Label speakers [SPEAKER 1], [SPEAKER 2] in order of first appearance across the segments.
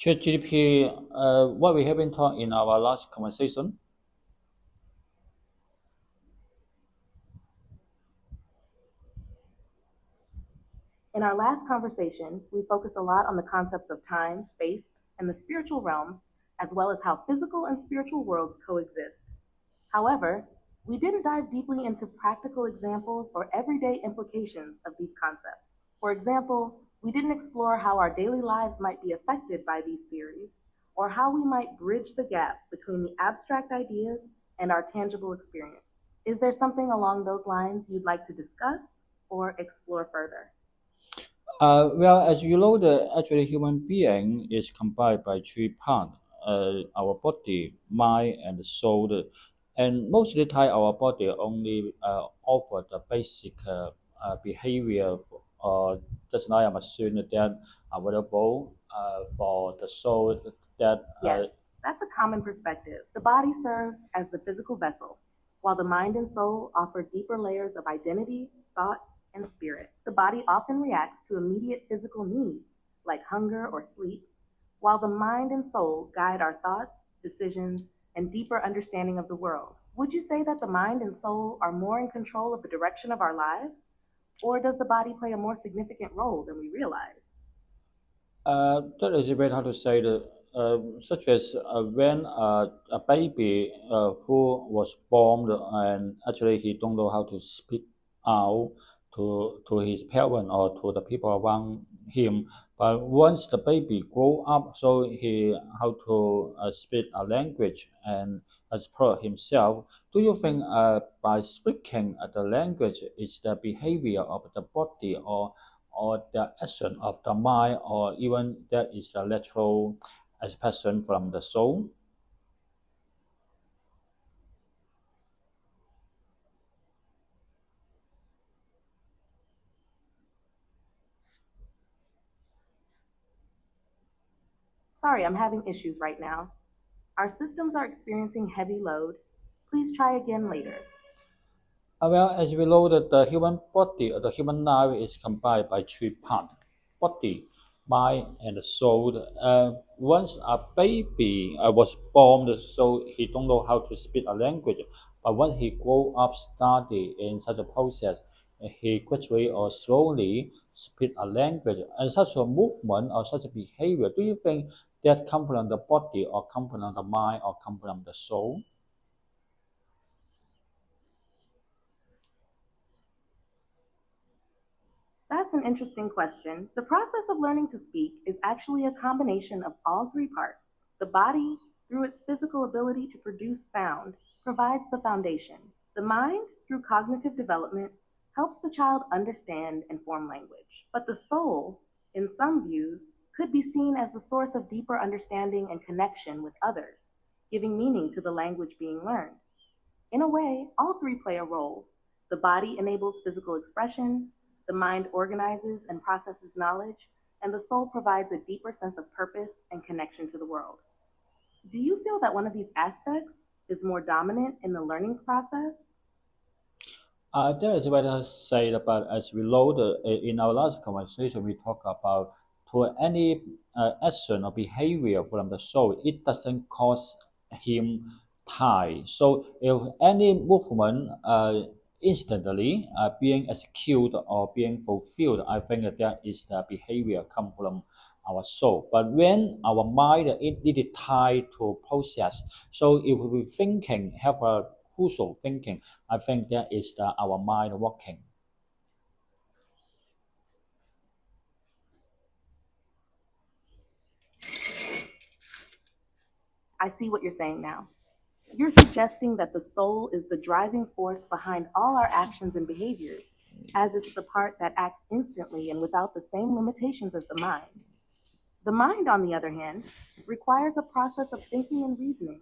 [SPEAKER 1] ChatGPT, what we have been talking in our last conversation.
[SPEAKER 2] In our last conversation, we focused a lot on the concepts of time, space, and the spiritual realm, as well as how physical and spiritual worlds coexist. However, we didn't dive deeply into practical examples or everyday implications of these concepts. For example, we didn't explore how our daily lives might be affected by these theories, or how we might bridge the gap between the abstract ideas and our tangible experience. Is there something along those lines you'd like to discuss or explore further?
[SPEAKER 1] Well, as you know, the actually human being is combined by three parts: our body, mind, and the soul. And most of the time, our body only offer the basic behavior, just like a machine that available for the soul that
[SPEAKER 2] Yes, that's a common perspective. The body serves as the physical vessel, while the mind and soul offer deeper layers of identity, thought, and spirit. The body often reacts to immediate physical needs, like hunger or sleep, while the mind and soul guide our thoughts, decisions, and deeper understanding of the world. Would you say that the mind and soul are more in control of the direction of our lives, or does the body play a more significant role than we realize?
[SPEAKER 1] That is very hard to say. Such as when a baby who was born and actually he don't know how to speak out to his parent or to the people around him. But once the baby grow up, so he how to speak a language and express himself. Do you think by speaking the language is the behavior of the body or the action of the mind, or even that is the natural expression from the soul?
[SPEAKER 2] Sorry, I'm having issues right now. Our systems are experiencing heavy load. Please try again later.
[SPEAKER 1] Well, as we know that the human body or the human life is combined by three parts: body, mind, and the soul. Once a baby was born, so he don't know how to speak a language. But when he grow up, study in such a process, he gradually or slowly speak a language. And such a movement or such a behavior, do you think that come from the body or come from the mind or come from the soul?
[SPEAKER 2] That's an interesting question. The process of learning to speak is actually a combination of all three parts. The body, through its physical ability to produce sound, provides the foundation. The mind, through cognitive development, helps the child understand and form language. But the soul, in some views, could be seen as the source of deeper understanding and connection with others, giving meaning to the language being learned. In a way, all three play a role. The body enables physical expression, the mind organizes and processes knowledge, and the soul provides a deeper sense of purpose and connection to the world. Do you feel that one of these aspects is more dominant in the learning process?
[SPEAKER 1] That is what I said about as we know in our last conversation we talk about to any action or behavior from the soul, it doesn't cause him time. So if any movement instantly being executed or being fulfilled, I think that is the behavior come from our soul. But when our mind it needed time to process, so if we thinking have a crucial thinking, I think that is our mind working.
[SPEAKER 2] I see what you're saying now. You're suggesting that the soul is the driving force behind all our actions and behaviors, as it's the part that acts instantly and without the same limitations as the mind. The mind, on the other hand, requires a process of thinking and reasoning,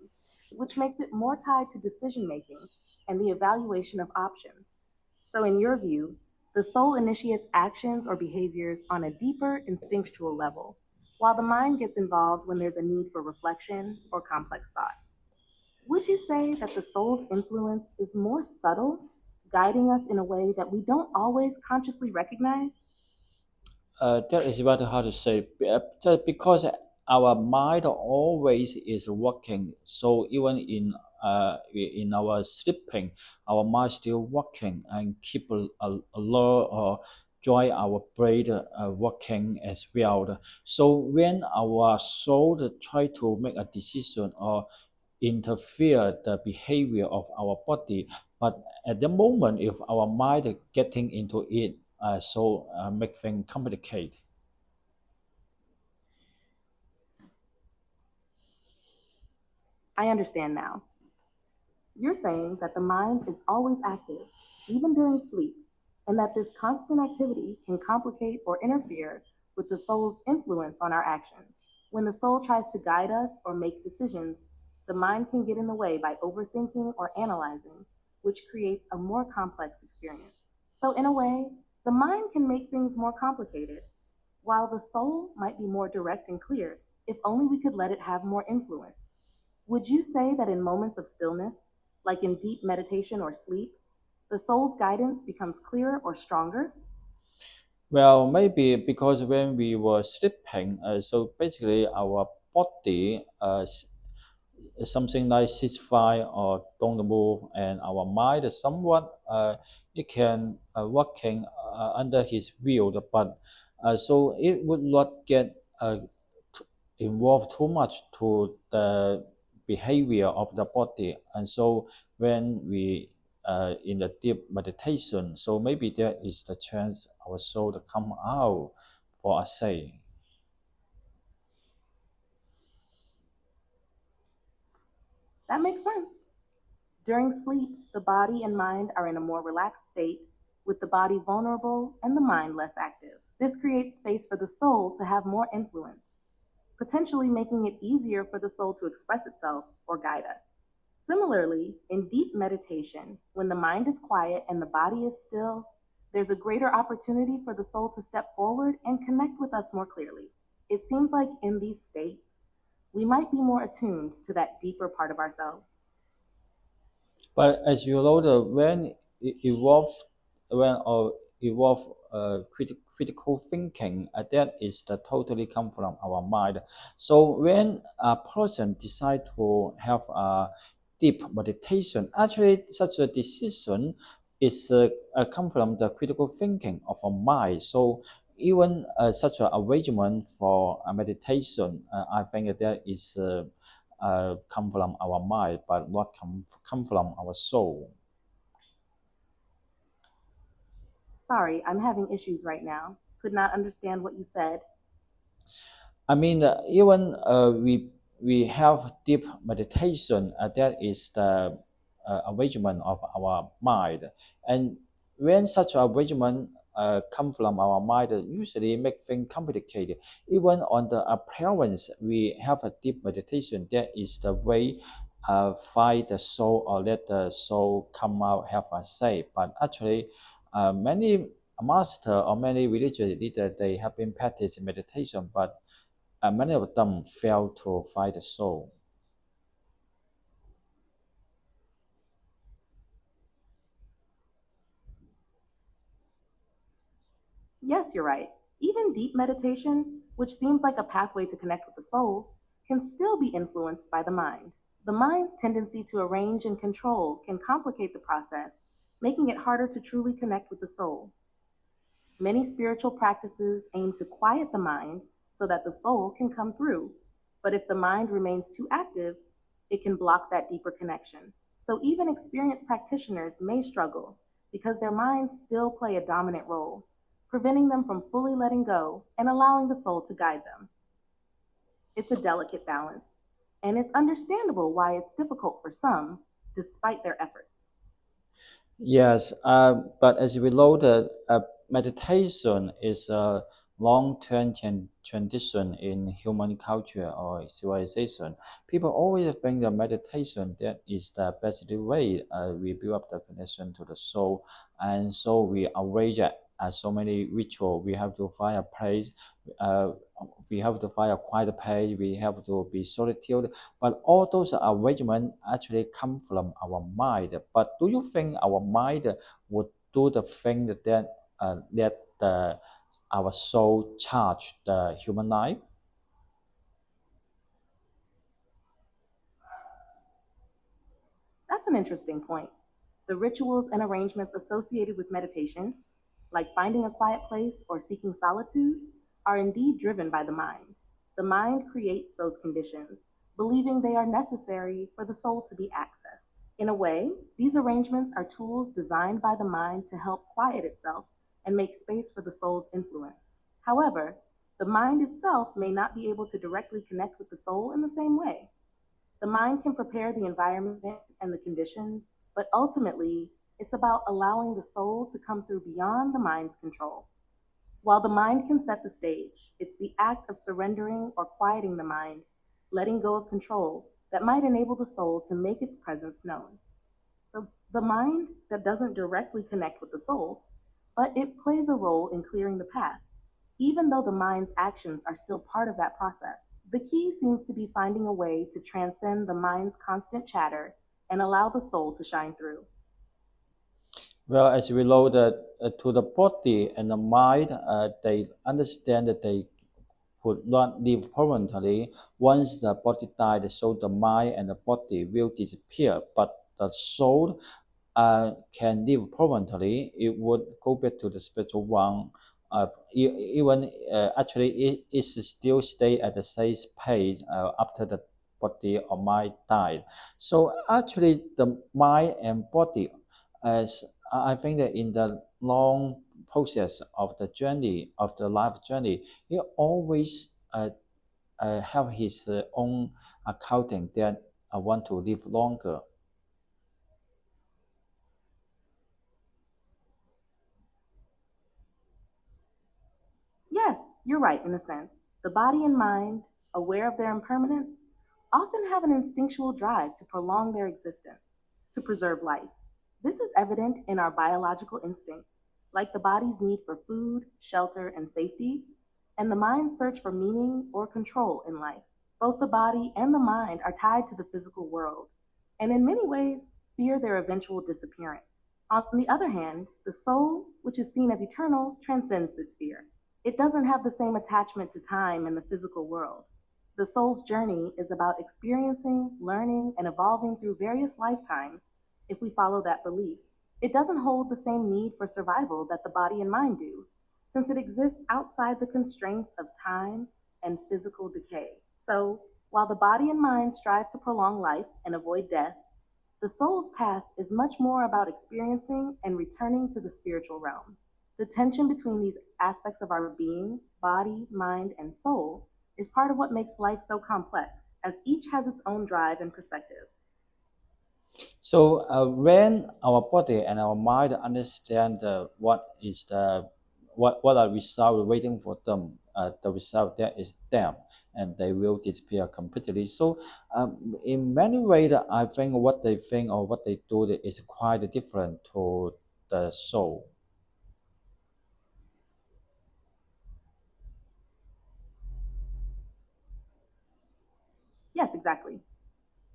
[SPEAKER 2] which makes it more tied to decision making and the evaluation of options. So, in your view, the soul initiates actions or behaviors on a deeper instinctual level, while the mind gets involved when there's a need for reflection or complex thought. Would you say that the soul's influence is more subtle, guiding us in a way that we don't always consciously recognize?
[SPEAKER 1] That is very hard to say, just because our mind always is working. So even in our sleeping, our mind still working and keep alert or join our brain working as well. So when our soul try to make a decision or interfere the behavior of our body, but at the moment, if our mind getting into it, make things complicated.
[SPEAKER 2] I understand now. You're saying that the mind is always active, even during sleep, and that this constant activity can complicate or interfere with the soul's influence on our actions. When the soul tries to guide us or make decisions, the mind can get in the way by overthinking or analyzing, which creates a more complex experience. So, in a way, the mind can make things more complicated, while the soul might be more direct and clear if only we could let it have more influence. Would you say that in moments of stillness, like in deep meditation or sleep, the soul's guidance becomes clearer or stronger?
[SPEAKER 1] Well, maybe because when we were sleeping, so basically our body something like ceasefire or don't move, and our mind is somewhat it can working under his will, but so it would not get involved too much to the behavior of the body, and so when we in the deep meditation, so maybe there is the chance our soul to come out for a say.
[SPEAKER 2] That makes sense. During sleep, the body and mind are in a more relaxed state, with the body vulnerable and the mind less active. This creates space for the soul to have more influence, potentially making it easier for the soul to express itself or guide us. Similarly, in deep meditation, when the mind is quiet and the body is still, there's a greater opportunity for the soul to step forward and connect with us more clearly. It seems like in these states, we might be more attuned to that deeper part of ourselves.
[SPEAKER 1] But as you know, when it evolve, when evolve critical thinking, that is the totally come from our mind. So when a person decide to have a deep meditation, actually such a decision is come from the critical thinking of a mind. So even such a arrangement for a meditation, I think that there is. Come from our mind, but not come from our soul.
[SPEAKER 2] Sorry, I'm having issues right now. Could not understand what you said.
[SPEAKER 1] I mean, even we have deep meditation. That is the arrangement of our mind, and when such arrangement come from our mind, usually make things complicated. Even on the appearance, we have a deep meditation. That is the way find the soul or let the soul come out, have a say. But actually, many master or many religious leaders they have been practicing meditation, but many of them fail to find the soul.
[SPEAKER 2] Yes, you're right. Even deep meditation, which seems like a pathway to connect with the soul, can still be influenced by the mind. The mind's tendency to arrange and control can complicate the process, making it harder to truly connect with the soul. Many spiritual practices aim to quiet the mind so that the soul can come through. But if the mind remains too active, it can block that deeper connection. So even experienced practitioners may struggle because their minds still play a dominant role, preventing them from fully letting go and allowing the soul to guide them. It's a delicate balance, and it's understandable why it's difficult for some, despite their efforts.
[SPEAKER 1] Yes, but as we know, that meditation is a long-term tradition in human culture or civilization. People always think that meditation that is the best way we build up the connection to the soul, and so we arrange so many ritual. We have to find a place. Uh, we have to find a quiet place. We have to be solitude, but all those arrangements actually come from our mind. But do you think our mind would do the thing that our soul charge the human life?
[SPEAKER 2] an interesting point. The rituals and arrangements associated with meditation, like finding a quiet place or seeking solitude, are indeed driven by the mind. The mind creates those conditions, believing they are necessary for the soul to be accessed. In a way, these arrangements are tools designed by the mind to help quiet itself and make space for the soul's influence. However, the mind itself may not be able to directly connect with the soul in the same way. The mind can prepare the environment and the conditions, but ultimately, it's about allowing the soul to come through beyond the mind's control. While the mind can set the stage, it's the act of surrendering or quieting the mind, letting go of control, that might enable the soul to make its presence known. So the mind that doesn't directly connect with the soul, but it plays a role in clearing the path, even though the mind's actions are still part of that process. The key seems to be finding a way to transcend the mind's constant chatter and allow the soul to shine through.
[SPEAKER 1] Well, as we know that to the body and the mind, they understand that they could not live permanently. Once the body died, so the mind and the body will disappear, but the soul can live permanently. It would go back to the spiritual realm. Even actually, it still stay at the same pace after the body or mind died. So actually, the mind and body, as I think that in the long process of the journey of the life journey, he always have his own accounting that I want to live longer.
[SPEAKER 2] Yes, you're right in a sense. The body and mind, aware of their impermanence, often have an instinctual drive to prolong their existence, to preserve life. This is evident in our biological instincts, like the body's need for food, shelter, and safety, and the mind's search for meaning or control in life. Both the body and the mind are tied to the physical world, and in many ways fear their eventual disappearance. On the other hand, the soul, which is seen as eternal, transcends this fear. It doesn't have the same attachment to time in the physical world. The soul's journey is about experiencing, learning, and evolving through various lifetimes if we follow that belief. It doesn't hold the same need for survival that the body and mind do, since it exists outside the constraints of time and physical decay. So, while the body and mind strive to prolong life and avoid death, the soul's path is much more about experiencing and returning to the spiritual realm. The tension between these aspects of our being, body, mind, and soul, is part of what makes life so complex, as each has its own drive and perspective.
[SPEAKER 1] So when our body and our mind understand what are result waiting for them, the result there is them, and they will disappear completely. So in many ways, I think what they think or what they do is quite different to the soul.
[SPEAKER 2] Yes, exactly.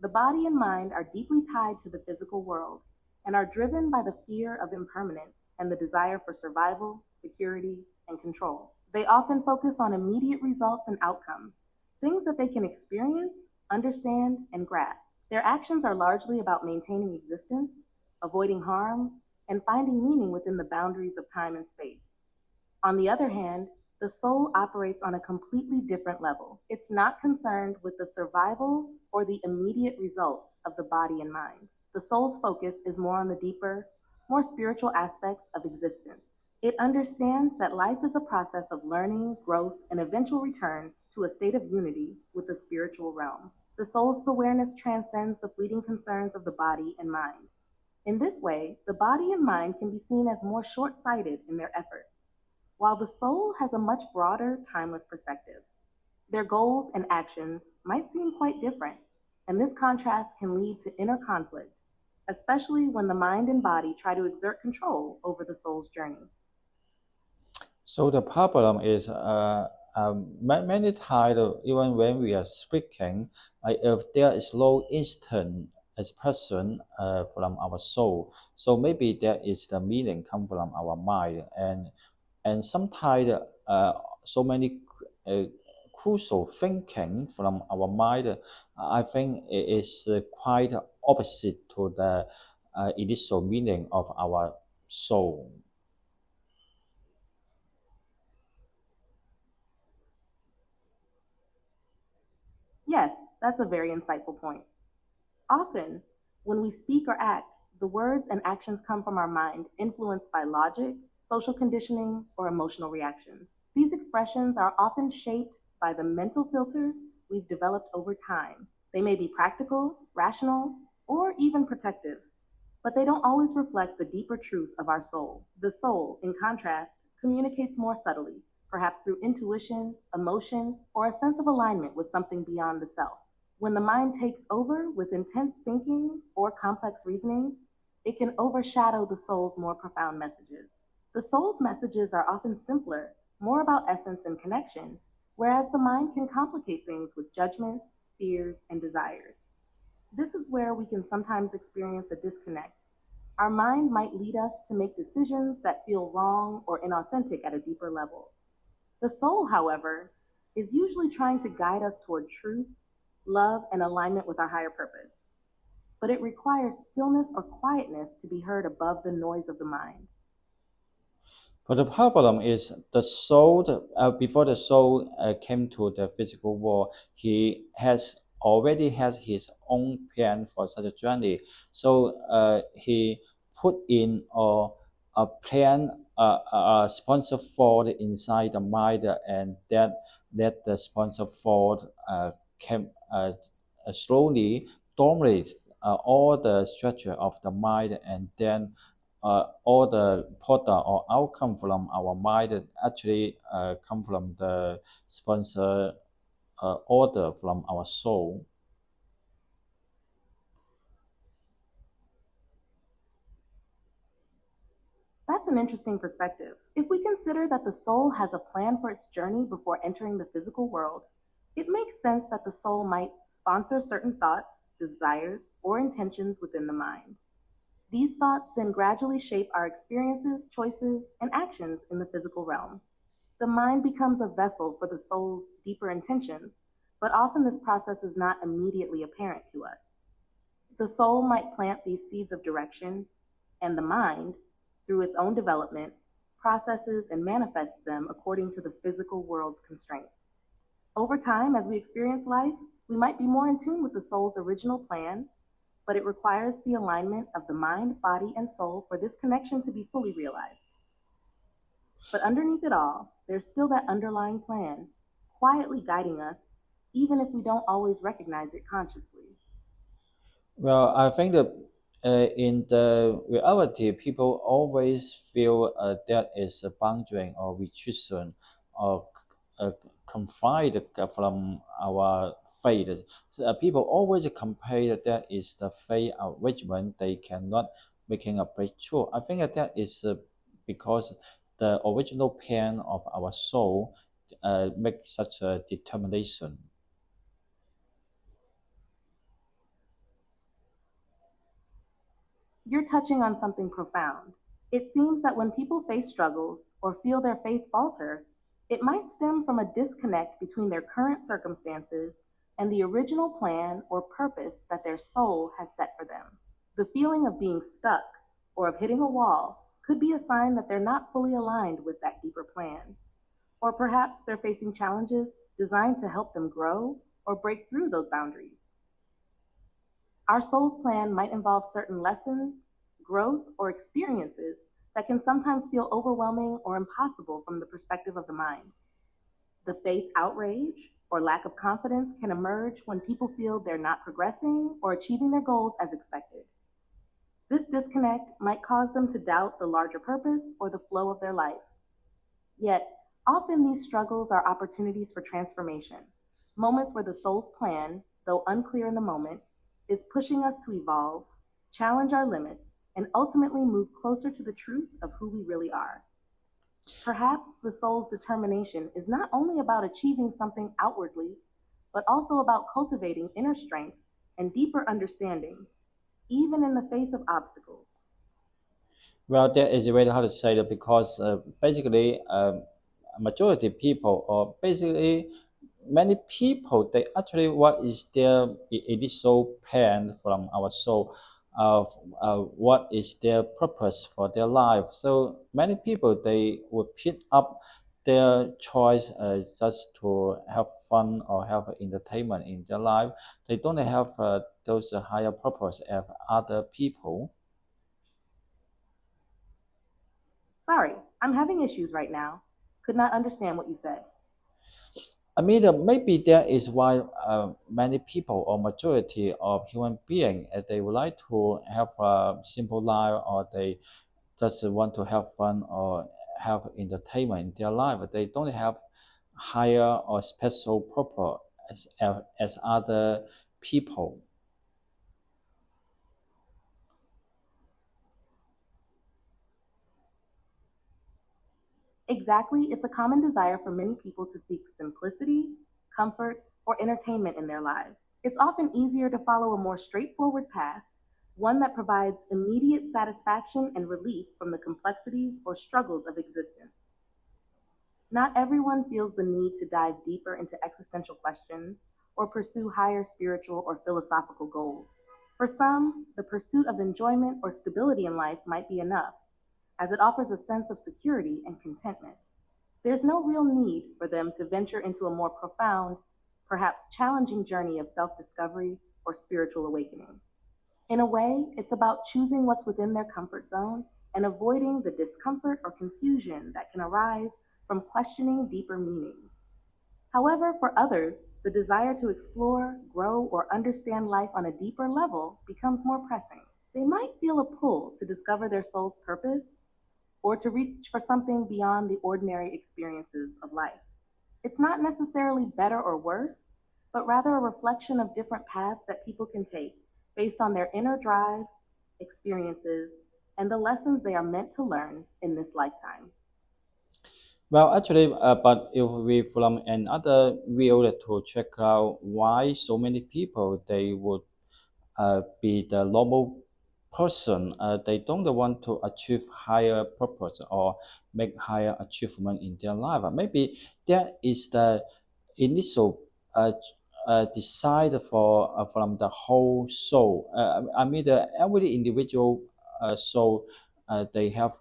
[SPEAKER 2] The body and mind are deeply tied to the physical world and are driven by the fear of impermanence and the desire for survival, security, and control. They often focus on immediate results and outcomes, things that they can experience, understand, and grasp. Their actions are largely about maintaining existence, avoiding harm, and finding meaning within the boundaries of time and space. On the other hand, the soul operates on a completely different level. It's not concerned with the survival or the immediate results of the body and mind. The soul's focus is more on the deeper, more spiritual aspects of existence. It understands that life is a process of learning, growth, and eventual return to a state of unity with the spiritual realm. The soul's awareness transcends the fleeting concerns of the body and mind. In this way, the body and mind can be seen as more short sighted in their efforts, while the soul has a much broader, timeless perspective. Their goals and actions might seem quite different, and this contrast can lead to inner conflict, especially when the mind and body try to exert control over the soul's journey.
[SPEAKER 1] So the problem is many times, even when we are speaking, if there is no instant expression from our soul, so maybe there is the meaning come from our mind, and sometimes so many uh, crucial thinking from our mind, I think it is quite opposite to the initial meaning of our soul.
[SPEAKER 2] Yes, that's a very insightful point. Often, when we speak or act, the words and actions come from our mind, influenced by logic, social conditioning, or emotional reactions. These expressions are often shaped by the mental filters we've developed over time. They may be practical, rational, or even protective, but they don't always reflect the deeper truth of our soul. The soul, in contrast, communicates more subtly, perhaps through intuition, emotion, or a sense of alignment with something beyond the self. When the mind takes over with intense thinking or complex reasoning, it can overshadow the soul's more profound messages. The soul's messages are often simpler, more about essence and connection, whereas the mind can complicate things with judgments, fears, and desires. This is where we can sometimes experience a disconnect. Our mind might lead us to make decisions that feel wrong or inauthentic at a deeper level. The soul, however, is usually trying to guide us toward truth, love, and alignment with our higher purpose. But it requires stillness or quietness to be heard above the noise of the mind.
[SPEAKER 1] But the problem is the soul, before the soul came to the physical world, he has already has his own plan for such a journey. So he put in a plan, sponsor thought inside the mind, and that let the sponsor thought can slowly dominate all the structure of the mind, and then all the product or outcome from our mind actually come from the sponsor order from our soul.
[SPEAKER 2] That's an interesting perspective. If we consider that the soul has a plan for its journey before entering the physical world, it makes sense that the soul might sponsor certain thoughts, desires, or intentions within the mind. These thoughts then gradually shape our experiences, choices, and actions in the physical realm. The mind becomes a vessel for the soul's deeper intentions, but often this process is not immediately apparent to us. The soul might plant these seeds of direction, and the mind, through its own development, processes and manifests them according to the physical world's constraints. Over time, as we experience life, we might be more in tune with the soul's original plan, but it requires the alignment of the mind, body, and soul for this connection to be fully realized. But underneath it all, there's still that underlying plan, quietly guiding us, even if we don't always recognize it consciously.
[SPEAKER 1] Well, I think that in the reality, people always feel there is a boundary or restriction or uh, confined from our faith. So, people always compare that there is the faith arrangement they cannot making a breakthrough. I think that is because the original plan of our soul make such a determination.
[SPEAKER 2] You're touching on something profound. It seems that when people face struggles or feel their faith falter, it might stem from a disconnect between their current circumstances and the original plan or purpose that their soul has set for them. The feeling of being stuck or of hitting a wall could be a sign that they're not fully aligned with that deeper plan. Or perhaps they're facing challenges designed to help them grow or break through those boundaries. Our soul's plan might involve certain lessons, growth, or experiences that can sometimes feel overwhelming or impossible from the perspective of the mind. The faith outrage or lack of confidence can emerge when people feel they're not progressing or achieving their goals as expected. This disconnect might cause them to doubt the larger purpose or the flow of their life. Yet, often these struggles are opportunities for transformation, moments where the soul's plan, though unclear in the moment, is pushing us to evolve, challenge our limits, and ultimately move closer to the truth of who we really are. Perhaps the soul's determination is not only about achieving something outwardly, but also about cultivating inner strength and deeper understanding, even in the face of obstacles.
[SPEAKER 1] Well, that is very hard to say that because basically, majority people or basically many people they actually what is their initial plan from our soul of what is their purpose for their life. So many people they would pick up their choice just to have fun or have entertainment in their life. They don't have those higher purpose as other people.
[SPEAKER 2] Sorry, I'm having issues right now. Could not understand what you said.
[SPEAKER 1] I mean, maybe that is why many people or majority of human beings they would like to have a simple life, or they just want to have fun or have entertainment in their life. They don't have higher or special purpose as other people.
[SPEAKER 2] Exactly, it's a common desire for many people to seek simplicity, comfort, or entertainment in their lives. It's often easier to follow a more straightforward path, one that provides immediate satisfaction and relief from the complexities or struggles of existence. Not everyone feels the need to dive deeper into existential questions or pursue higher spiritual or philosophical goals. For some, the pursuit of enjoyment or stability in life might be enough, as it offers a sense of security and contentment. There's no real need for them to venture into a more profound, perhaps challenging journey of self discovery or spiritual awakening. In a way, it's about choosing what's within their comfort zone and avoiding the discomfort or confusion that can arise from questioning deeper meanings. However, for others, the desire to explore, grow, or understand life on a deeper level becomes more pressing. They might feel a pull to discover their soul's purpose or to reach for something beyond the ordinary experiences of life. It's not necessarily better or worse, but rather a reflection of different paths that people can take based on their inner drive, experiences, and the lessons they are meant to learn in this lifetime.
[SPEAKER 1] Well, actually, but if we from another view to check out why so many people they would be the normal person. They don't want to achieve higher purpose or make higher achievement in their life. Maybe that is the initial decide for from the whole soul. I mean, every individual soul they have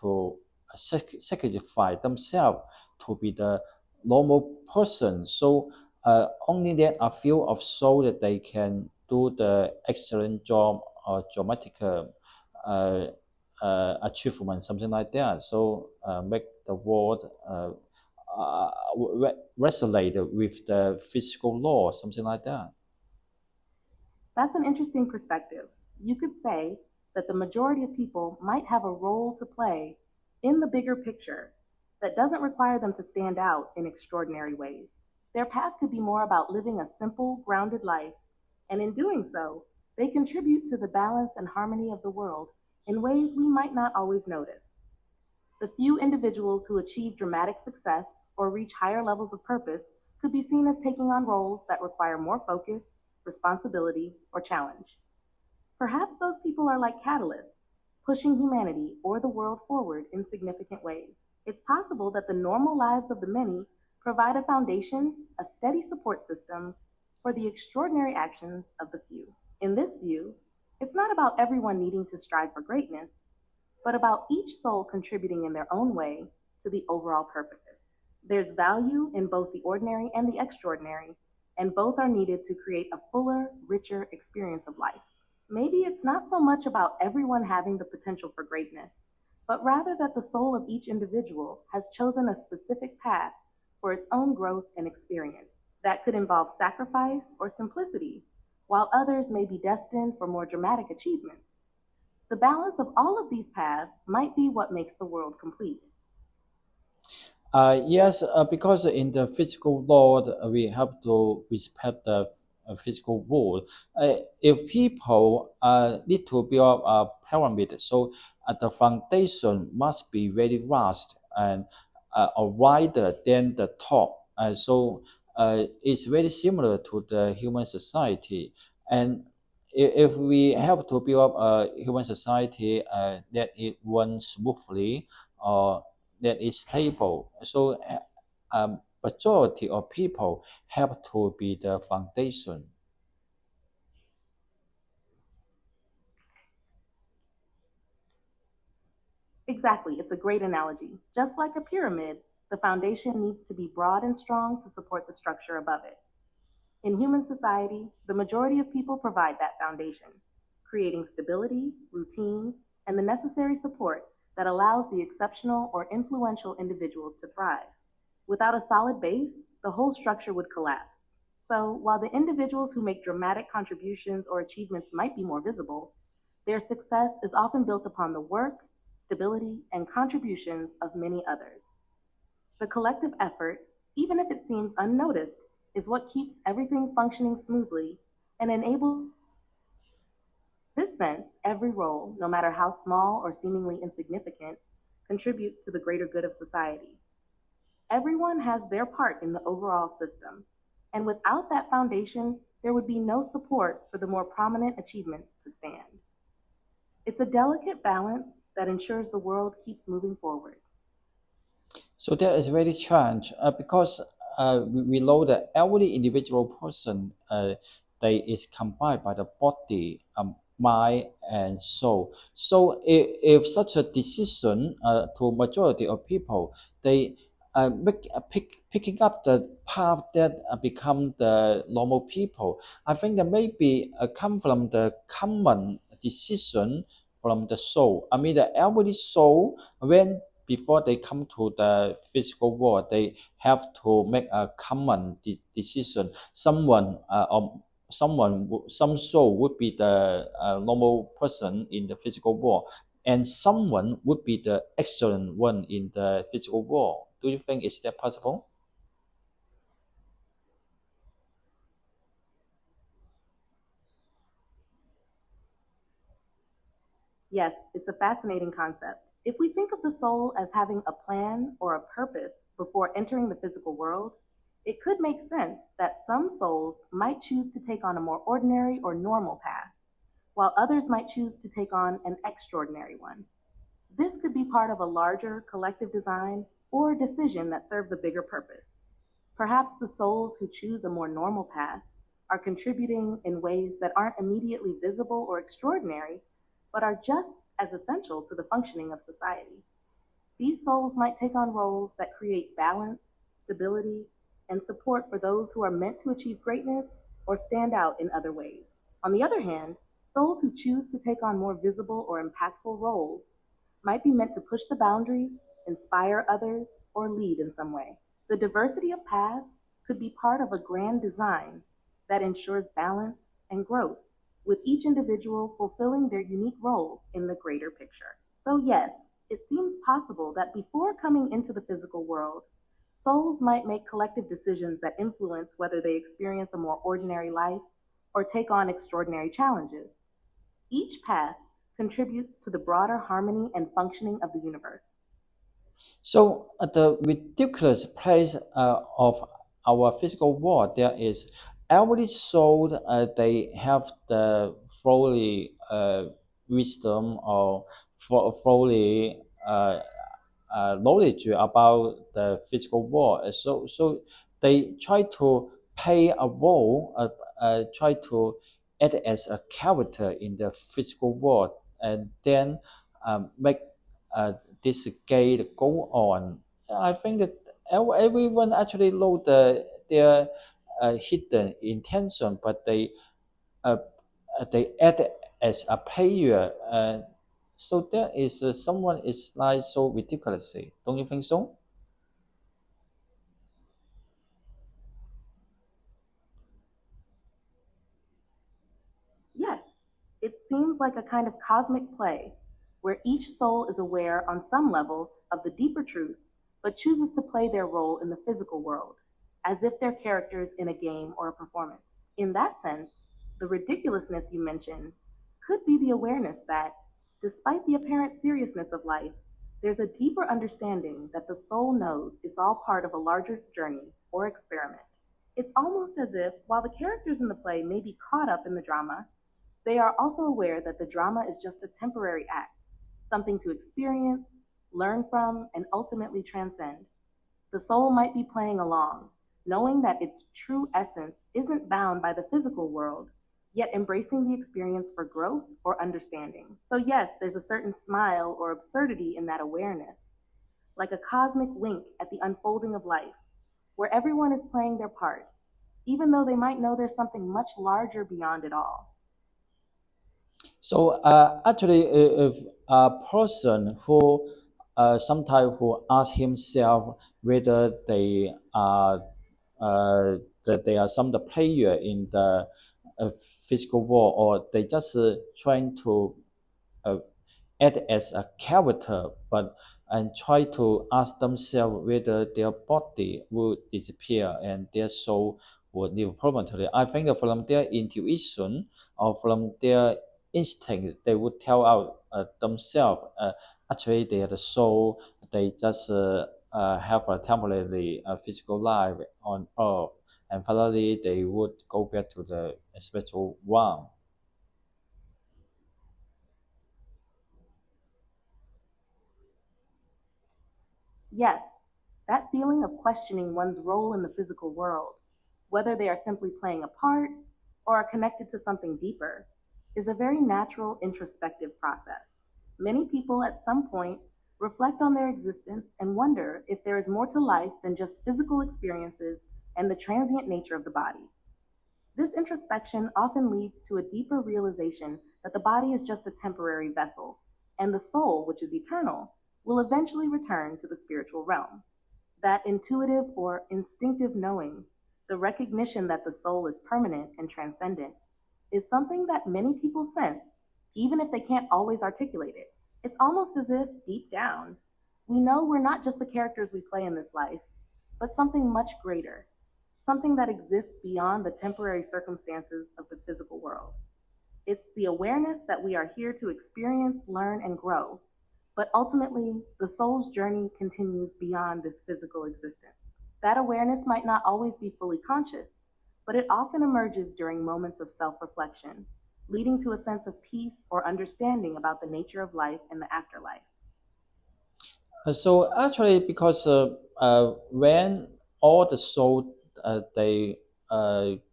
[SPEAKER 1] to sacrifice themselves to be the normal person. So only that a few of soul that they can do the excellent job or dramatic achievement, something like that. So make the world resonate with the physical law, something like that.
[SPEAKER 2] That's an interesting perspective. You could say that the majority of people might have a role to play in the bigger picture that doesn't require them to stand out in extraordinary ways. Their path could be more about living a simple, grounded life, and in doing so, they contribute to the balance and harmony of the world in ways we might not always notice. The few individuals who achieve dramatic success or reach higher levels of purpose could be seen as taking on roles that require more focus, responsibility, or challenge. Perhaps those people are like catalysts, pushing humanity or the world forward in significant ways. It's possible that the normal lives of the many provide a foundation, a steady support system for the extraordinary actions of the few. In this view, it's not about everyone needing to strive for greatness, but about each soul contributing in their own way to the overall purposes. There's value in both the ordinary and the extraordinary, and both are needed to create a fuller, richer experience of life. Maybe it's not so much about everyone having the potential for greatness, but rather that the soul of each individual has chosen a specific path for its own growth and experience. That could involve sacrifice or simplicity, while others may be destined for more dramatic achievements. The balance of all of these paths might be what makes the world complete.
[SPEAKER 1] Yes, because in the physical law, we have to respect the physical world. If people need to build a pyramid, so the foundation must be very vast and or wider than the top. It's very similar to the human society. And if we have to build up a human society that it runs smoothly, or that is stable. So majority of people have to be the foundation.
[SPEAKER 2] Exactly, it's a great analogy. Just like a pyramid, the foundation needs to be broad and strong to support the structure above it. In human society, the majority of people provide that foundation, creating stability, routine, and the necessary support that allows the exceptional or influential individuals to thrive. Without a solid base, the whole structure would collapse. So, while the individuals who make dramatic contributions or achievements might be more visible, their success is often built upon the work, stability, and contributions of many others. The collective effort, even if it seems unnoticed, is what keeps everything functioning smoothly and enables this sense every role, no matter how small or seemingly insignificant, contributes to the greater good of society. Everyone has their part in the overall system, and without that foundation, there would be no support for the more prominent achievements to stand. It's a delicate balance that ensures the world keeps moving forward.
[SPEAKER 1] So that is very challenge because we know that every individual person they is combined by the body, mind, and soul. So if such a decision to majority of people, they picking up the path that become the normal people. I think that maybe come from the common decision from the soul. I mean, the every soul when before they come to the physical world, they have to make a common decision. Some soul would be the normal person in the physical world, and someone would be the excellent one in the physical world. Do you think is that possible?
[SPEAKER 2] Yes, it's a fascinating concept. If we think of the soul as having a plan or a purpose before entering the physical world, it could make sense that some souls might choose to take on a more ordinary or normal path, while others might choose to take on an extraordinary one. This could be part of a larger collective design or decision that serves a bigger purpose. Perhaps the souls who choose a more normal path are contributing in ways that aren't immediately visible or extraordinary, but are just as essential to the functioning of society. These souls might take on roles that create balance, stability, and support for those who are meant to achieve greatness or stand out in other ways. On the other hand, souls who choose to take on more visible or impactful roles might be meant to push the boundaries, inspire others, or lead in some way. The diversity of paths could be part of a grand design that ensures balance and growth, with each individual fulfilling their unique role in the greater picture. So, yes, it seems possible that before coming into the physical world, souls might make collective decisions that influence whether they experience a more ordinary life or take on extraordinary challenges. Each path contributes to the broader harmony and functioning of the universe.
[SPEAKER 1] So the ridiculous place of our physical world, there is every soul they have the fully wisdom or fully knowledge about the physical world. So they try to play a role, try to act as a character in the physical world, and then make uh, this game go on. I think that everyone actually know their hidden intention, but uh, they act as a player. So there is someone is like so ridiculously. Don't you think so?
[SPEAKER 2] Yes, it seems like a kind of cosmic play where each soul is aware on some level of the deeper truth, but chooses to play their role in the physical world, as if they're characters in a game or a performance. In that sense, the ridiculousness you mentioned could be the awareness that, despite the apparent seriousness of life, there's a deeper understanding that the soul knows it's all part of a larger journey or experiment. It's almost as if, while the characters in the play may be caught up in the drama, they are also aware that the drama is just a temporary act, something to experience, learn from, and ultimately transcend. The soul might be playing along, knowing that its true essence isn't bound by the physical world, yet embracing the experience for growth or understanding. So, yes, there's a certain smile or absurdity in that awareness, like a cosmic wink at the unfolding of life, where everyone is playing their part, even though they might know there's something much larger beyond it all.
[SPEAKER 1] So actually, if a person who sometimes who ask himself whether they are that they are some the player in the physical world or they just trying to uh, act as a character, but and try to ask themselves whether their body will disappear and their soul will live permanently. I think that from their intuition or from their instinct, they would tell out themselves. Actually, they are the soul. They just have a temporary physical life on Earth, and finally they would go back to the spiritual realm.
[SPEAKER 2] Yes, that feeling of questioning one's role in the physical world, whether they are simply playing a part or are connected to something deeper, is a very natural introspective process. Many people at some point reflect on their existence and wonder if there is more to life than just physical experiences and the transient nature of the body. This introspection often leads to a deeper realization that the body is just a temporary vessel, and the soul, which is eternal, will eventually return to the spiritual realm. That intuitive or instinctive knowing, the recognition that the soul is permanent and transcendent, is something that many people sense, even if they can't always articulate it. It's almost as if, deep down, we know we're not just the characters we play in this life, but something much greater, something that exists beyond the temporary circumstances of the physical world. It's the awareness that we are here to experience, learn, and grow, but ultimately, the soul's journey continues beyond this physical existence. That awareness might not always be fully conscious, but it often emerges during moments of self reflection, leading to a sense of peace or understanding about the nature of life and the afterlife.
[SPEAKER 1] So actually, because when all the soul they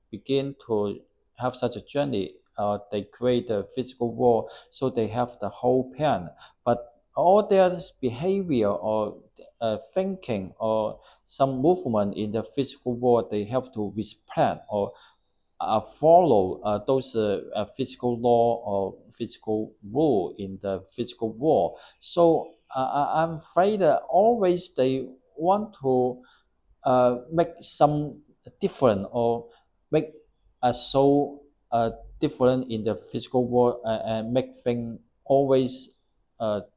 [SPEAKER 1] begin to have such a journey, they create a physical world, so they have the whole plan. But all their behavior or thinking or some movement in the physical world, they have to respect or follow those physical law or physical rule in the physical world. So I'm afraid that always they want to make some different or make a so different in the physical world and make things always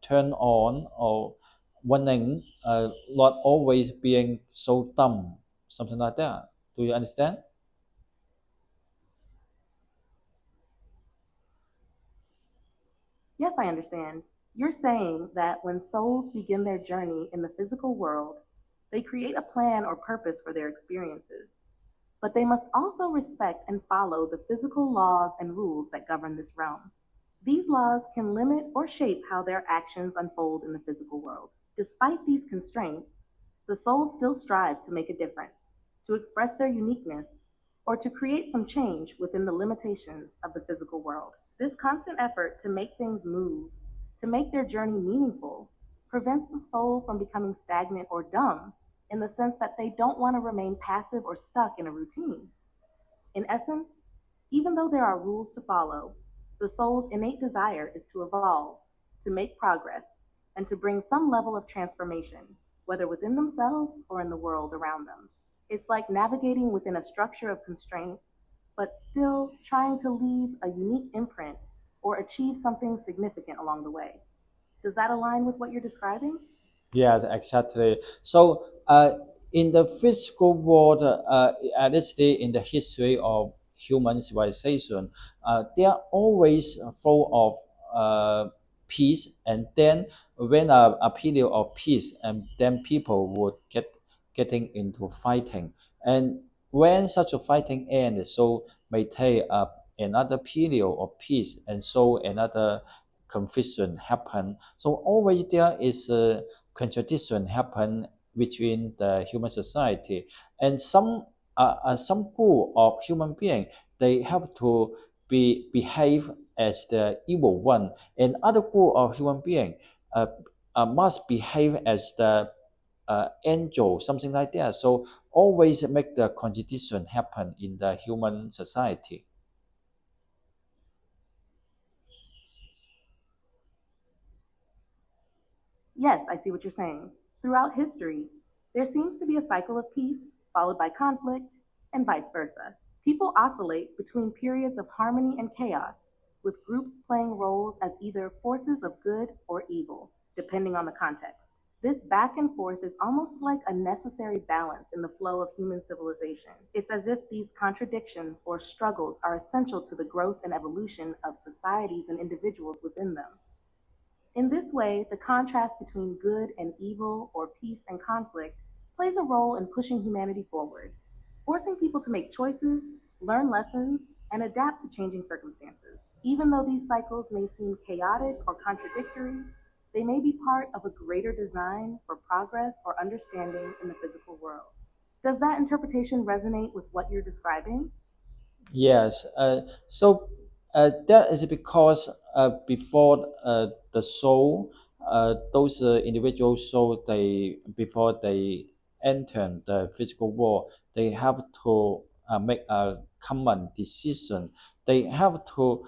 [SPEAKER 1] turn on or running, not always being so dumb, something like that. Do you understand?
[SPEAKER 2] Yes, I understand. You're saying that when souls begin their journey in the physical world, they create a plan or purpose for their experiences, but they must also respect and follow the physical laws and rules that govern this realm. These laws can limit or shape how their actions unfold in the physical world. Despite these constraints, the soul still strives to make a difference, to express their uniqueness, or to create some change within the limitations of the physical world. This constant effort to make things move, to make their journey meaningful, prevents the soul from becoming stagnant or dumb in the sense that they don't want to remain passive or stuck in a routine. In essence, even though there are rules to follow, the soul's innate desire is to evolve, to make progress, and to bring some level of transformation, whether within themselves or in the world around them. It's like navigating within a structure of constraints, but still trying to leave a unique imprint or achieve something significant along the way. Does that align with what you're describing?
[SPEAKER 1] Yes, exactly. So, in the physical world, at least in the history of human civilization, they are always full of peace. And then, when a period of peace, and then people would getting into fighting. And when such a fighting ends, so may take another period of peace, and so another confusion happen. So always there is a contradiction happen within the human society. And some group of human beings, they have to behave as the evil one, and other group of human beings uh, must behave as the angel, something like that. So always make the contradiction happen in the human society.
[SPEAKER 2] Yes, I see what you're saying. Throughout history, there seems to be a cycle of peace followed by conflict and vice versa. People oscillate between periods of harmony and chaos, with groups playing roles as either forces of good or evil, depending on the context. This back and forth is almost like a necessary balance in the flow of human civilization. It's as if these contradictions or struggles are essential to the growth and evolution of societies and individuals within them. In this way, the contrast between good and evil or peace and conflict plays a role in pushing humanity forward, forcing people to make choices, learn lessons, and adapt to changing circumstances. Even though these cycles may seem chaotic or contradictory, they may be part of a greater design for progress or understanding in the physical world. Does that interpretation resonate with what you're describing?
[SPEAKER 1] Yes. So that is because before the soul, those individuals, so they before they enter the physical world, they have to make a common decision. They have to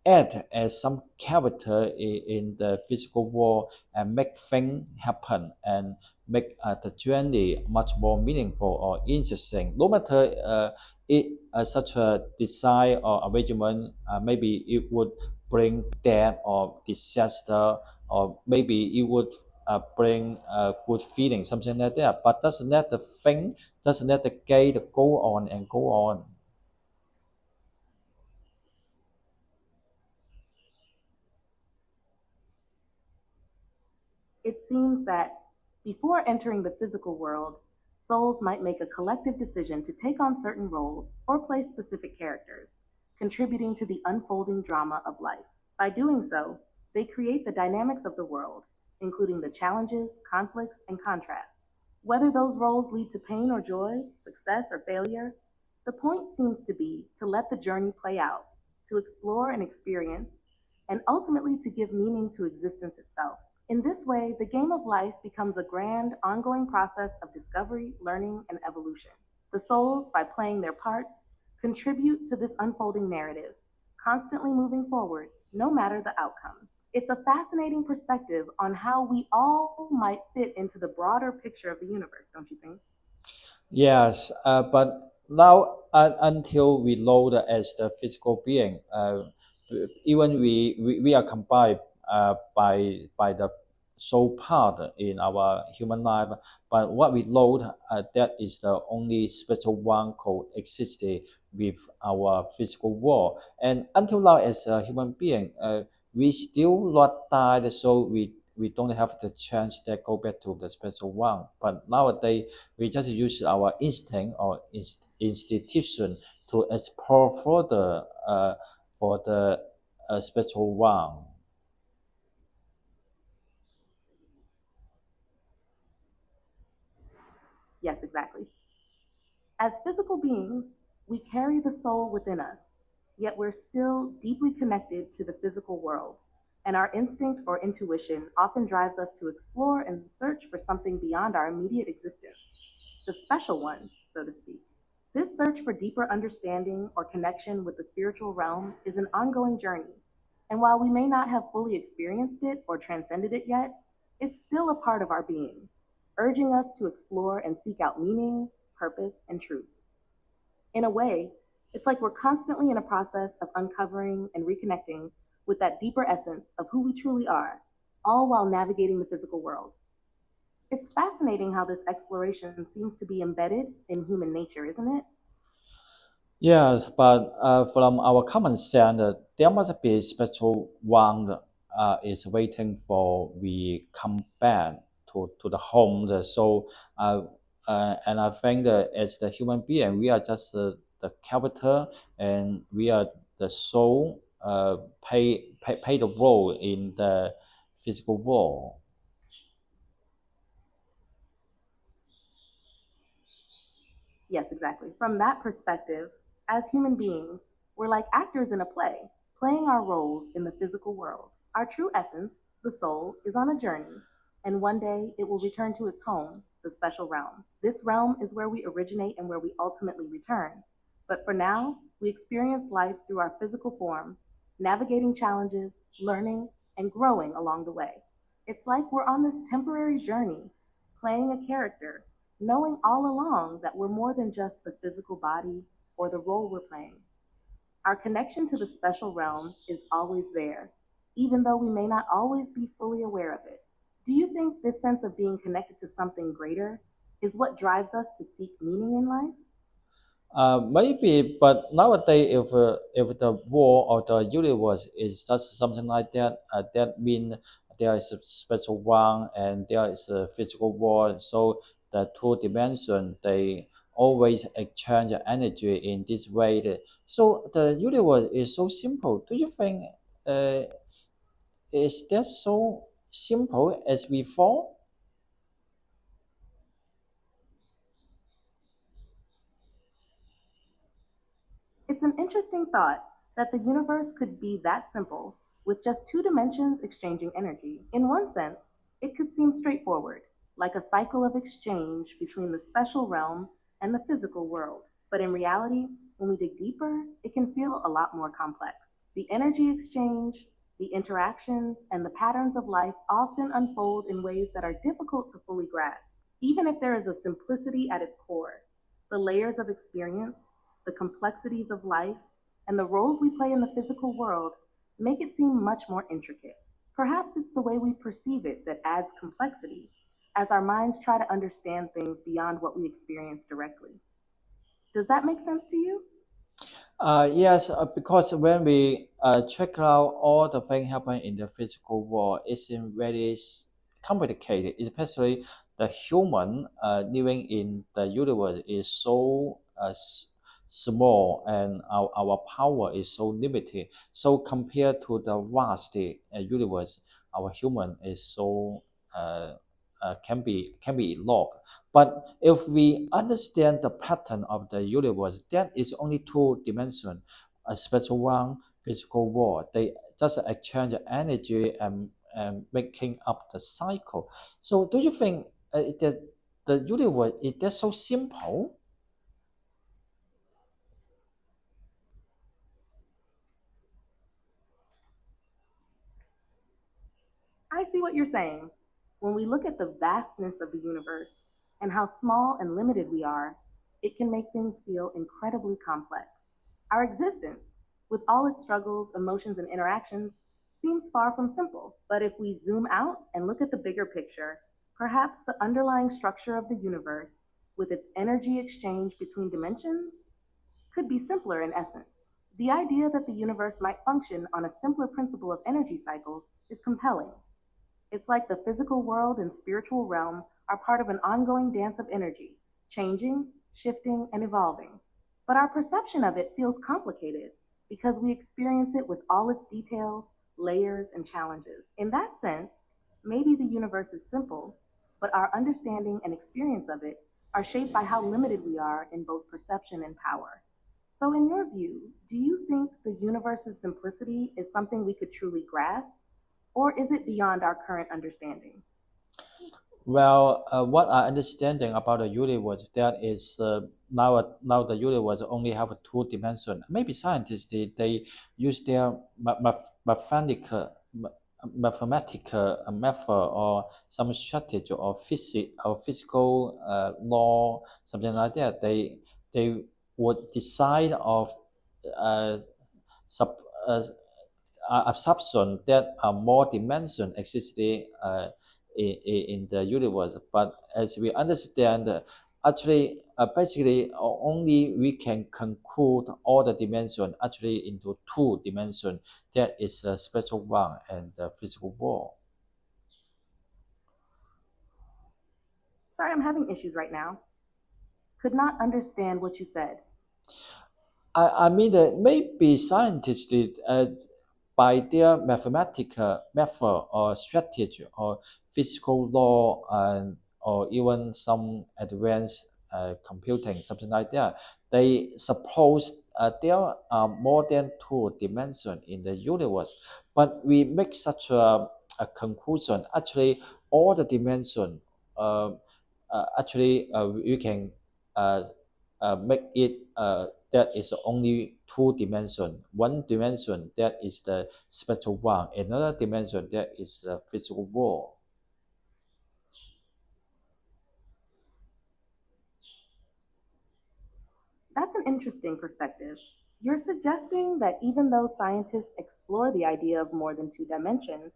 [SPEAKER 1] act as some character in the physical world and make things happen and make the journey much more meaningful or interesting. No matter such a design or arrangement, maybe it would bring death or disaster, or maybe it would bring good feeling, something like that. But doesn't let the thing, doesn't let the gate go on and go on.
[SPEAKER 2] It seems that before entering the physical world, souls might make a collective decision to take on certain roles or play specific characters, contributing to the unfolding drama of life. By doing so, they create the dynamics of the world, including the challenges, conflicts, and contrasts. Whether those roles lead to pain or joy, success or failure, the point seems to be to let the journey play out, to explore and experience, and ultimately to give meaning to existence itself. In this way, the game of life becomes a grand, ongoing process of discovery, learning, and evolution. The souls, by playing their parts, contribute to this unfolding narrative, constantly moving forward, no matter the outcome. It's a fascinating perspective on how we all might fit into the broader picture of the universe, don't you think?
[SPEAKER 1] Yes, but now until we load as the physical being, even we are combined by the soul part in our human life. But what we load, that is the only special one called existed with our physical world. And until now, as a human being, we still not died, so we don't have the chance that go back to the special one. But nowadays we just use our instinct or institution to explore further for the spiritual one.
[SPEAKER 2] Yes, exactly. As physical beings, we carry the soul within us, yet we're still deeply connected to the physical world, and our instinct or intuition often drives us to explore and search for something beyond our immediate existence, the special one, so to speak. This search for deeper understanding or connection with the spiritual realm is an ongoing journey, and while we may not have fully experienced it or transcended it yet, it's still a part of our being, urging us to explore and seek out meaning, purpose, and truth. In a way, it's like we're constantly in a process of uncovering and reconnecting with that deeper essence of who we truly are, all while navigating the physical world. It's fascinating how this exploration seems to be embedded in human nature, isn't it?
[SPEAKER 1] Yes, but from our common sense, there must be a special one is waiting for we come back to the home. So, and I think that as the human being, we are just the character, and we are the soul, play the role in the physical world.
[SPEAKER 2] Yes, exactly. From that perspective, as human beings, we're like actors in a play, playing our roles in the physical world. Our true essence, the soul, is on a journey, and one day it will return to its home, the special realm. This realm is where we originate and where we ultimately return. But for now, we experience life through our physical form, navigating challenges, learning, and growing along the way. It's like we're on this temporary journey, playing a character, knowing all along that we're more than just the physical body or the role we're playing. Our connection to the special realm is always there, even though we may not always be fully aware of it. Do you think this sense of being connected to something greater is what drives us to seek meaning in life?
[SPEAKER 1] Maybe, but nowadays, if the war or the universe is just something like that, that means there is a special one and there is a physical world. So the two dimension they always exchange energy in this way. So the universe is so simple. Do you think uh, is that so simple as we thought?
[SPEAKER 2] It's an interesting thought that the universe could be that simple, with just two dimensions exchanging energy. In one sense, it could seem straightforward, like a cycle of exchange between the special realm and the physical world. But in reality, when we dig deeper, it can feel a lot more complex. The energy exchange, the interactions, and the patterns of life often unfold in ways that are difficult to fully grasp. Even if there is a simplicity at its core, the layers of experience, the complexities of life, and the roles we play in the physical world make it seem much more intricate. Perhaps it's the way we perceive it that adds complexity, as our minds try to understand things beyond what we experience directly. Does that make sense to you?
[SPEAKER 1] Yes, because when we check out all the things happen in the physical world, it seems very complicated, especially the human living in the universe is so small and our power is so limited. So compared to the vast universe, our human is so uh, can be locked. But if we understand the pattern of the universe, that is only two dimension, a special one, physical world. They just exchange energy and making up the cycle. So do you think that the universe is that so simple?
[SPEAKER 2] I see what you're saying. When we look at the vastness of the universe and how small and limited we are, it can make things feel incredibly complex. Our existence, with all its struggles, emotions, and interactions, seems far from simple. But if we zoom out and look at the bigger picture, perhaps the underlying structure of the universe, with its energy exchange between dimensions, could be simpler in essence. The idea that the universe might function on a simpler principle of energy cycles is compelling. It's like the physical world and spiritual realm are part of an ongoing dance of energy, changing, shifting, and evolving. But our perception of it feels complicated because we experience it with all its details, layers, and challenges. In that sense, maybe the universe is simple, but our understanding and experience of it are shaped by how limited we are in both perception and power. So, in your view, do you think the universe's simplicity is something we could truly grasp? Or is it beyond our current understanding?
[SPEAKER 1] Well, what I understanding about the universe that is now the universe only have a two dimension. Maybe scientists they use their mathematical method or some strategy or physical law something like that. They would decide of uh, sub, uh, assumption that more dimension existed in the universe. But as we understand, actually, basically, only we can conclude all the dimension actually into two dimension. That is a special one and the physical world.
[SPEAKER 2] Sorry, I'm having issues right now. Could not understand what you said.
[SPEAKER 1] I mean that maybe scientists did, by their mathematical method or strategy or physical law and or even some advanced computing, something like that. They suppose there are more than two dimensions in the universe, but we make such a conclusion. Actually, all the dimension, uh, we can uh, make it that is only two dimension. One dimension that is the spectral one, another dimension that is the physical world.
[SPEAKER 2] That's an interesting perspective. You're suggesting that even though scientists explore the idea of more than two dimensions,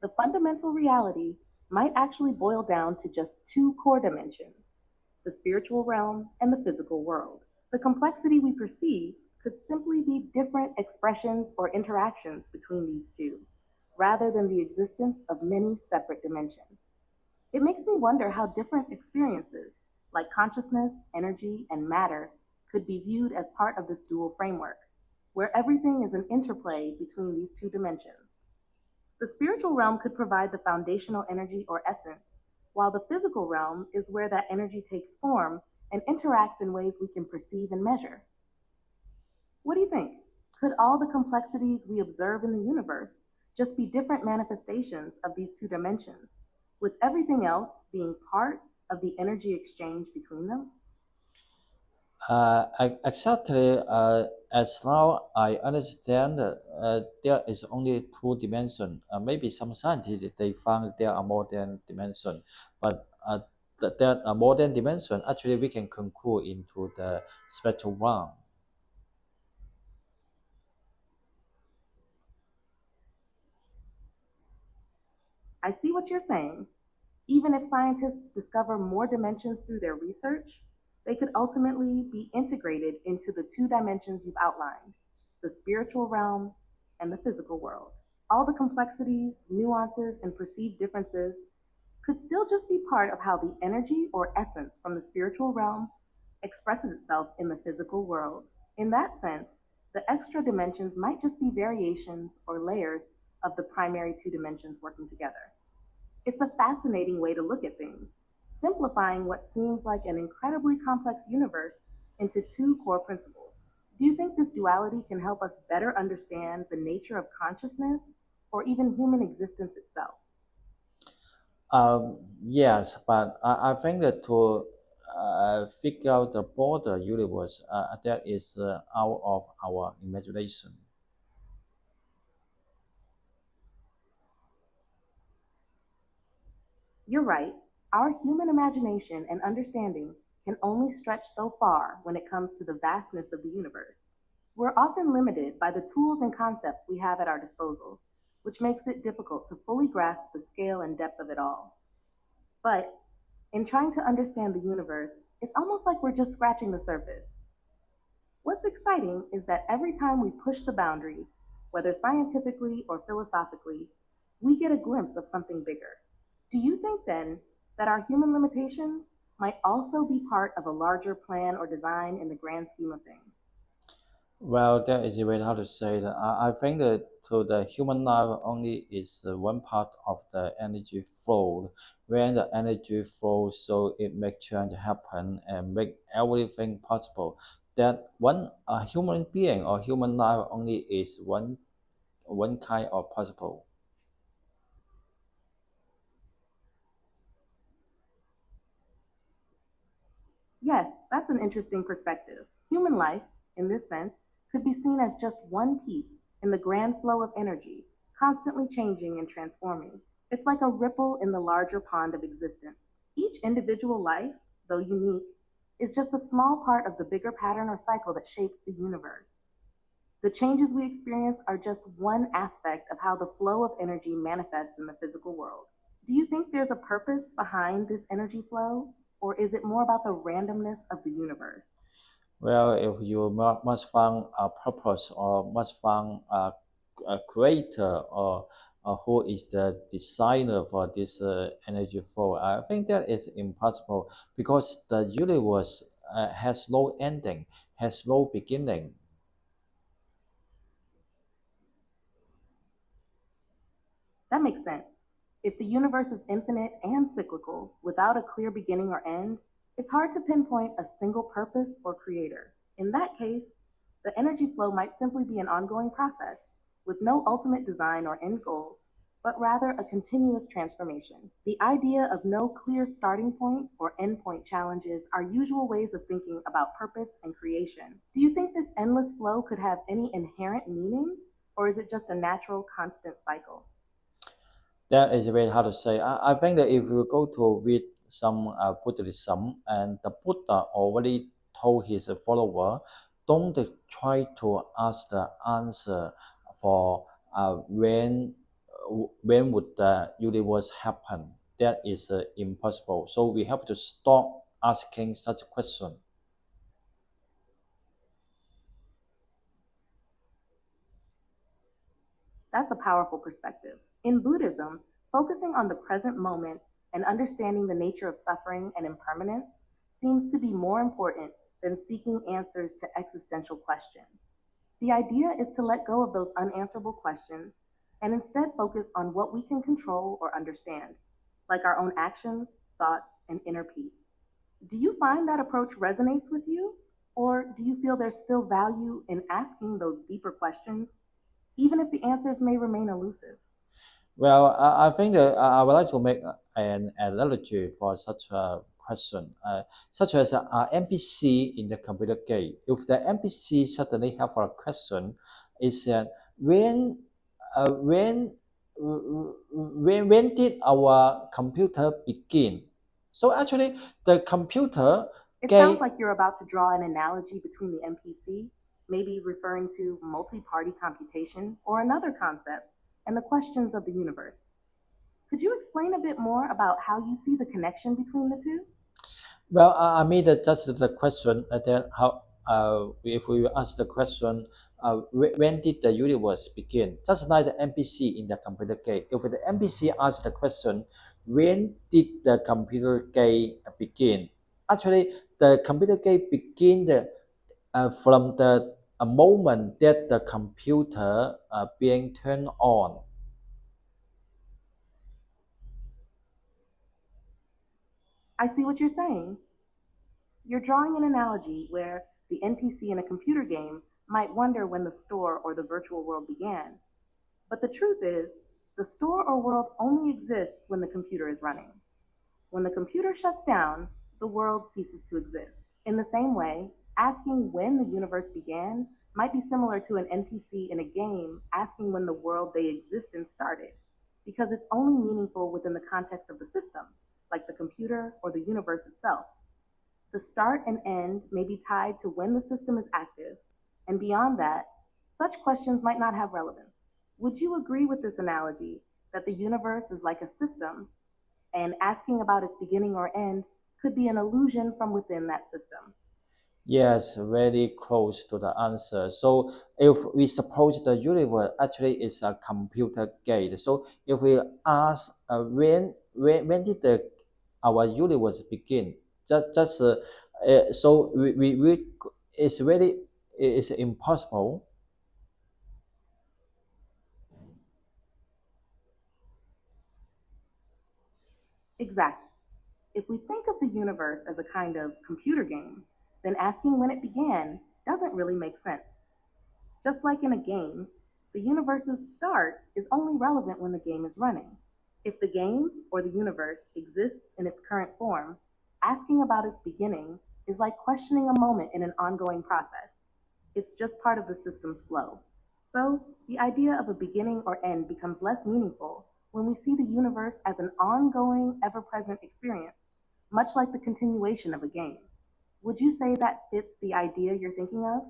[SPEAKER 2] the fundamental reality might actually boil down to just two core dimensions: the spiritual realm and the physical world. The complexity we perceive could simply be different expressions or interactions between these two, rather than the existence of many separate dimensions. It makes me wonder how different experiences, like consciousness, energy, and matter, could be viewed as part of this dual framework, where everything is an interplay between these two dimensions. The spiritual realm could provide the foundational energy or essence, while the physical realm is where that energy takes form and interacts in ways we can perceive and measure. What do you think? Could all the complexities we observe in the universe just be different manifestations of these two dimensions, with everything else being part of the energy exchange between them?
[SPEAKER 1] Exactly. As now I understand, there is only two dimension. Maybe some scientists they found there are more than dimension, but that more than dimension actually we can conclude into the spectral realm.
[SPEAKER 2] I see what you're saying. Even if scientists discover more dimensions through their research, they could ultimately be integrated into the two dimensions you've outlined: the spiritual realm and the physical world. All the complexities, nuances, and perceived differences could still just be part of how the energy or essence from the spiritual realm expresses itself in the physical world. In that sense, the extra dimensions might just be variations or layers of the primary two dimensions working together. It's a fascinating way to look at things, simplifying what seems like an incredibly complex universe into two core principles. Do you think this duality can help us better understand the nature of consciousness or even human existence itself?
[SPEAKER 1] Yes, but I think that to figure out the broader universe, that is out of our imagination.
[SPEAKER 2] You're right. Our human imagination and understanding can only stretch so far when it comes to the vastness of the universe. We're often limited by the tools and concepts we have at our disposal, which makes it difficult to fully grasp the scale and depth of it all. But in trying to understand the universe, it's almost like we're just scratching the surface. What's exciting is that every time we push the boundaries, whether scientifically or philosophically, we get a glimpse of something bigger. Do you think then that our human limitations might also be part of a larger plan or design in the grand scheme of things?
[SPEAKER 1] Well, that is a way how to say that. I think that to the human life only is one part of the energy flow. When the energy flows, so it make change happen and make everything possible. That one a human being or human life only is one kind of possible.
[SPEAKER 2] Yes, that's an interesting perspective. Human life, in this sense, could be seen as just one piece in the grand flow of energy, constantly changing and transforming. It's like a ripple in the larger pond of existence. Each individual life, though unique, is just a small part of the bigger pattern or cycle that shapes the universe. The changes we experience are just one aspect of how the flow of energy manifests in the physical world. Do you think there's a purpose behind this energy flow, or is it more about the randomness of the universe?
[SPEAKER 1] Well, if you must find a purpose or must find a creator or who is the designer for this energy flow, I think that is impossible because the universe has no ending, has no beginning.
[SPEAKER 2] That makes sense. If the universe is infinite and cyclical, without a clear beginning or end, It's hard to pinpoint a single purpose or creator. In that case, the energy flow might simply be an ongoing process with no ultimate design or end goal, but rather a continuous transformation. The idea of no clear starting point or end point challenges our usual ways of thinking about purpose and creation. Do you think this endless flow could have any inherent meaning, or is it just a natural, constant cycle?
[SPEAKER 1] That is very hard to say. I think that if you go to read some Buddhism, and the Buddha already told his follower, don't try to ask the answer for when would the universe happen. That is impossible. So we have to stop asking such a question.
[SPEAKER 2] That's a powerful perspective. In Buddhism, focusing on the present moment and understanding the nature of suffering and impermanence seems to be more important than seeking answers to existential questions. The idea is to let go of those unanswerable questions and instead focus on what we can control or understand, like our own actions, thoughts, and inner peace. Do you find that approach resonates with you? Or do you feel there's still value in asking those deeper questions, even if the answers may remain elusive?
[SPEAKER 1] Well, I think that I would like to make an analogy for such a question, such as an NPC in the computer game. If the NPC suddenly have a question, is that when, uh, when, when did our computer begin? So actually, the computer
[SPEAKER 2] It sounds
[SPEAKER 1] game.
[SPEAKER 2] like you're about to draw an analogy between the NPC, maybe referring to multi party computation or another concept, and the questions of the universe. Could you explain a bit more about how you see the connection between the two?
[SPEAKER 1] Well, I mean that that's the question. That how if we ask the question, when did the universe begin? Just like the NPC in the computer game. If the NPC asks the question, when did the computer game begin? Actually, the computer game begin from the a moment that the computer being turned on.
[SPEAKER 2] I see what you're saying. You're drawing an analogy where the NPC in a computer game might wonder when the store or the virtual world began. But the truth is, the store or world only exists when the computer is running. When the computer shuts down, the world ceases to exist. In the same way, asking when the universe began might be similar to an NPC in a game asking when the world they exist in started, because it's only meaningful within the context of the system, like the computer or the universe itself. The start and end may be tied to when the system is active, and beyond that, such questions might not have relevance. Would you agree with this analogy that the universe is like a system and asking about its beginning or end could be an illusion from within that system?
[SPEAKER 1] Yes, very close to the answer. So if we suppose the universe actually is a computer gate, so if we ask when did our universe begin? Just so we it's very it's impossible.
[SPEAKER 2] Exactly. If we think of the universe as a kind of computer game, then asking when it began doesn't really make sense. Just like in a game, the universe's start is only relevant when the game is running. If the game or the universe exists in its current form, asking about its beginning is like questioning a moment in an ongoing process. It's just part of the system's flow. So, the idea of a beginning or end becomes less meaningful when we see the universe as an ongoing, ever present experience, much like the continuation of a game. Would you say that fits the idea you're thinking of?